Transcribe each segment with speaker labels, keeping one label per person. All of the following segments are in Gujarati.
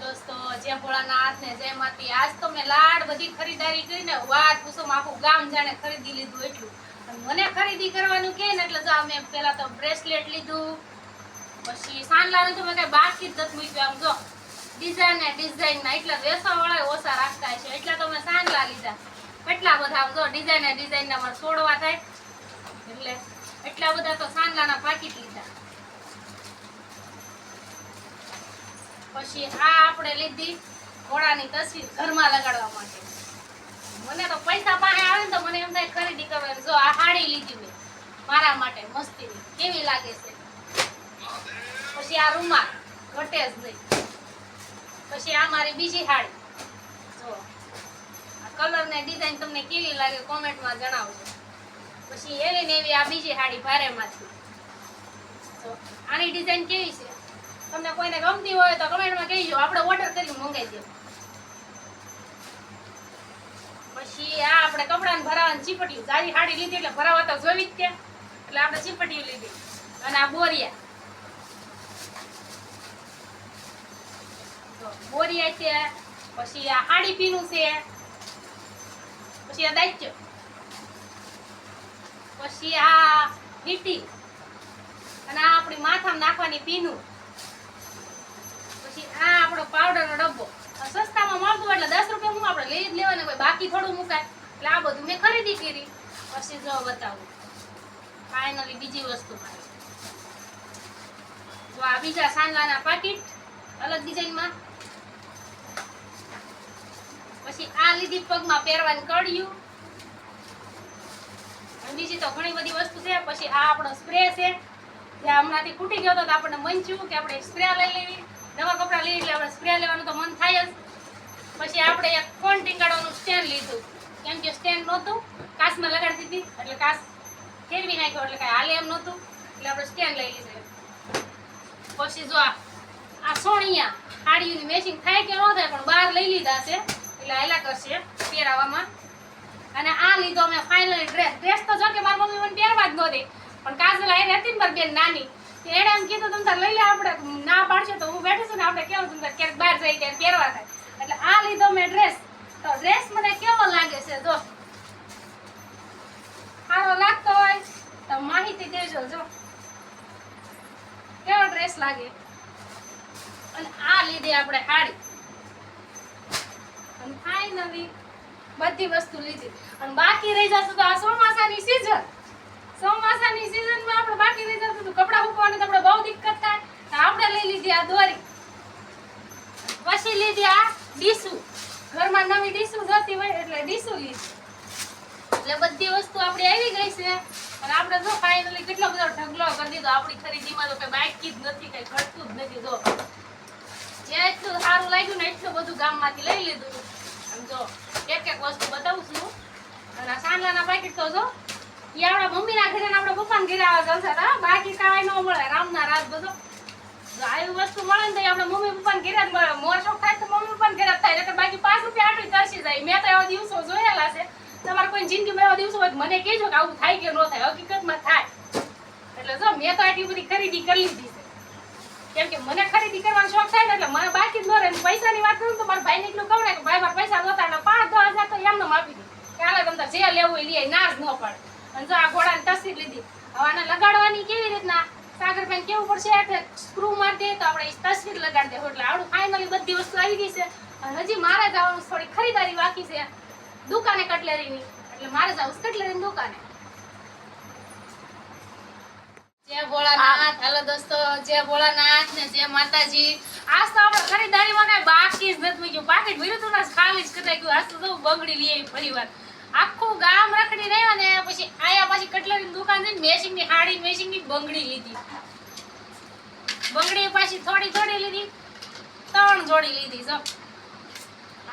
Speaker 1: દોસ્તો, જય ભોળાનાથ ને જય માતી. આજ તો મેં લાડ બધી ખરીદારી કરીને વાત પૂછો આખું ગામ જાણે ખરીદી લીધું એટલું. મને ખરીદી કરવાનું કે ને એટલે જો મેં પેલા તો બ્રેસલેટ લીધું, પછી સાંડલાનું તો મેં કઈ બાકી જ નથી મૂક્યું. આમ જો ડિઝાઇન ના એટલા વેસવા વાળા ઓછા રાખતા છે એટલા તો મેં સાંડલા લીધા. કેટલા બધા આમ જો ડિઝાઇન ના મારે છોડવા થાય એટલે એટલા બધા તો સાંડલાના પાકીટ લીધા. પછી આ આપણે લીધી ઘોડાની તસવીર ઘરમાં લગાડવા માટે. મને તો પૈસા પાસે આવે ને તો મને એમ થાય ખરીદી કરવાની. જો આ સાડી લીધી મેં મારા માટે મસ્તીની, કેવી લાગે છે. પછી આ રૂમાલ ઘટે જ નહીં. પછી આ મારી બીજી સાડી, જો આ કલર ને ડિઝાઇન તમને કેવી લાગે કોમેન્ટમાં જણાવજો. પછી એવી ને એવી આ બીજી સાડી ભારેમાંથી. જો આની ડિઝાઇન કેવી છે તમને કોઈને ગમતી હોય તો કમેન્ટમાં કહેજો, આપણે ઓર્ડર કરી મંગાવી દઈએ. પછી આ આપણે કપડાને ભરાવાની ચીપટીયું, સારી સાડી લીધી એટલે ભરાવા તો જોવી જ ત્યાં, એટલે આપણે ચીપટીયું લીધી. અને આ બોરિયા છે. પછી આ સાડી પીનું છે. પછી આ દાયચો. પછી આ વીટી અને આ આપણી માથામાં નાખવાની પીનું. પછી આ આપણો પાવડર નો ડબ્બો સસ્તામાં મળતું એટલે 10 રૂપિયા હું આપણે લઈ જ લેવાને, કોઈ બાકી થોડું મુકાય. એટલે આ બધું મેં ખરીદી કરી. પછી જો બતાવું ફાઇનલી બીજી વસ્તુ મારી. જો આ બીજા સાંડલાના પાકીટ અલગ ડિઝાઇનમાં. પછી આ લીધી પગમાં પહેરવાની કડિયું. બીજી તો ઘણી બધી વસ્તુ છે. પછી આ આપણો સ્પ્રે છે, જે હમણાંથી ખૂટી ગયો હતો તો આપણને મન થયું કે આપણે સ્પ્રે લઈ લેવી. નવા કપડા લઈ એટલે આપણે સ્પ્રે લેવાનું તો મન થાય જ. પછી આપણે એક ફોન ટીંગાડવાનું સ્ટેન્ડ લીધું, કેમ કે સ્ટેન્ડ નહોતું, કાચમાં લગાડતી હતી એટલે કાચ ફેરવી નાખ્યો એટલે કાંઈ હાલે એમ નહોતું, એટલે આપણે સ્ટેન્ડ લઈ લીધું. પછી જો આ સોણિયા સાડીઓની મેચિંગ થાય કે ન થાય પણ બહાર લઈ લીધા છે એટલે હાલા કરશે પહેરાવામાં. અને આ લીધો મેં ફાઇનલી ડ્રેસ તો જો કે મારી મમ્મી મને પહેરવા જ નહોતી, પણ કાજલ આવી હતી ને મારી બેન નાની, એણે એમ કીધું તમે લઈ લે, આપણે ના પાડશે તો હું બેઠી છું ને આપણે કેવું તમે ક્યારેક બહાર જઈ ત્યારે પહેરવા થાય. એટલે આ લીધો મેં ડ્રેસ. તો ડ્રેસ મને કેવો લાગે છે જો સારો લાગતો હોય તો માહિતી દેજો. જો કેવો ડ્રેસ લાગે. અને આ લીધી આપણે સાડી. અને ફાઇનલી બધી વસ્તુ લીધી. અને બાકી રહી જશે તો આ ચોમાસાની સીઝન, ચોમાસાની સીઝનમાં આપણે બાકી રહી જશે તો કપડા સુકવવાની તો આપણે બહુ દિક્કત થાય. આપણે લઈ લીધી આ દોરી. પછી લીધી આ ડીસુ, ઘરમાં નવી ડીસુ જોતી હોય એટલે ડીસુ લીધી. એટલે બધી વસ્તુ આપણી આવી ગઈ છે. અને આપણે જો ફાઇનલી કેટલો બધો ઢગલો કરી દીધો. આપણી ખરીદીમાં તો કઈ બાકી જ નથી, કઈ ઘટતું જ નથી. જો જે એટલું સારું લાગ્યું ને એટલું બધું ગામમાંથી લઈ લીધું. આમ જો એક વસ્તુ બતાવું છું. અને સાંડલાના પાકીટ તો જો એ આપણા મમ્મીના ઘરે ને આપણા પપ્પાના ઘરે આવવા જલસા હતા. બાકી કાંઈ ન મળે. રામના રાત બધો આવી વસ્તુ મળે ને તો આપણે મમ્મી પપ્પાને ઘરે જ મળે. મોર શોખ થાય તો મમ્મી પપ્પાને ઘરે જ થાય. એટલે બાકી 5 રૂપિયા આટલી તરસી જાય. મેં તો એવા દિવસો જોયેલા છે. તમારે કોઈ જિંદગીમાં એવા દિવસો હોય મને કહેજો કે આવું થાય કે ન થાય. હકીકતમાં થાય. એટલે જો મેં તો આટલી બધી ખરીદી કરી લીધી છે, કેમ કે મને ખરીદી કરવાનો શોખ થાય ને એટલે મને બાકી જ ન રહે. પૈસાની વાત કરું તો મારા ભાઈને એટલું કહું ને કે ભાઈ મારા પૈસા નહોતા એટલે 5-10 હજાર તો એમને આપી દે કે હાલે તમને જે લેવું હોય લઈ, ના જ ન પડે. અને જો આ ઘોડાની તસવીર લીધી. હવે આને લગાડવાની કેવી રીતના સાગરભાઈ કેવું પડશે કે સ્ક્રૂ મારી દે તો આપણે તસવીર લગાડી દેવું. એટલે આવડું ફાઇનલી બધી વસ્તુ આવી ગઈ છે. અને હજી મારે જવાનું થોડી ખરીદારી બાકી છે દુકાને કટલેરીની, એટલે મારે જવું કટલેરીની દુકાને. જય ભોળાનાથ. હેલો દોસ્તો, જય ભોળાનાથ ને જય માતાજી. આજ તો આપણે ખરીદારીમાં કઈ બાકી જ નથી મૂક્યું. પાકીટ ભર્યું હતું ને ખાલી જ કરાઈ ગયું. આજ તો બંગડી લઈ આવી પરિવાર આખું ગામ રખડી રહ્યા ને પછી આયા પાછી કટલેરીની દુકાન જઈને મેચિંગની સાડી મેચિંગની બંગડી લીધી. બંગડી પાછી થોડી લીધી, 3 જોડી લીધી. જો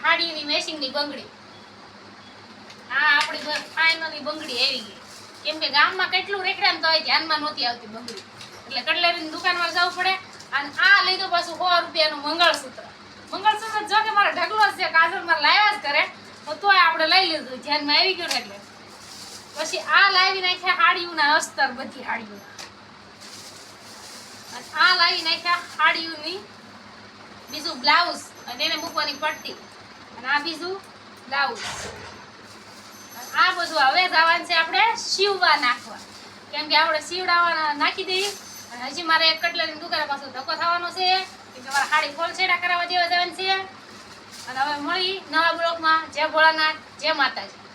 Speaker 1: સાડીની મેચિંગની બંગડી. આ આપણી ફાઇનલી બંગડી આવી ગઈ. કેમ કે ગામમાં કેટલું રેકડા ને તો ધ્યાનમાં નહોતી આવતી બંગડી, એટલે કટલેરીની દુકાનમાં જવું પડે. અને આ લીધું પાછું 100 રૂપિયાનું મંગળસૂત્ર. મંગળસૂત્ર જો કે મારા ઢગલો છે, કાજલ મારે લાવ્યા જ કરે તો તોય આપણે લઈ લીધું, ધ્યાનમાં આવી ગયું ને એટલે. પછી આ લાવી નાખ્યા સાડીઓના અસ્તર, બધી સાડીઓના. આ લાવી નાખ્યા સાડીઓની બીજું બ્લાઉઝ અને એને મૂકવાની પટ્ટી અને આ બીજું બ્લાઉઝ. આ બધું હવે જવાનું છે આપણે સીવવા નાખવા, કેમ કે આપણે સીવડાવવા નાખી દઈએ. અને હજી મારે એક કટલેરીની દુકાને પાછો ધક્કો થવાનો છે, કેમ કે મારે હાડી ફોલ છેડા કરાવવા દેવા જવાનું છે. અને હવે મળી નવા બ્લોગમાં. જય ભોળાનાથ, જય માતાજી.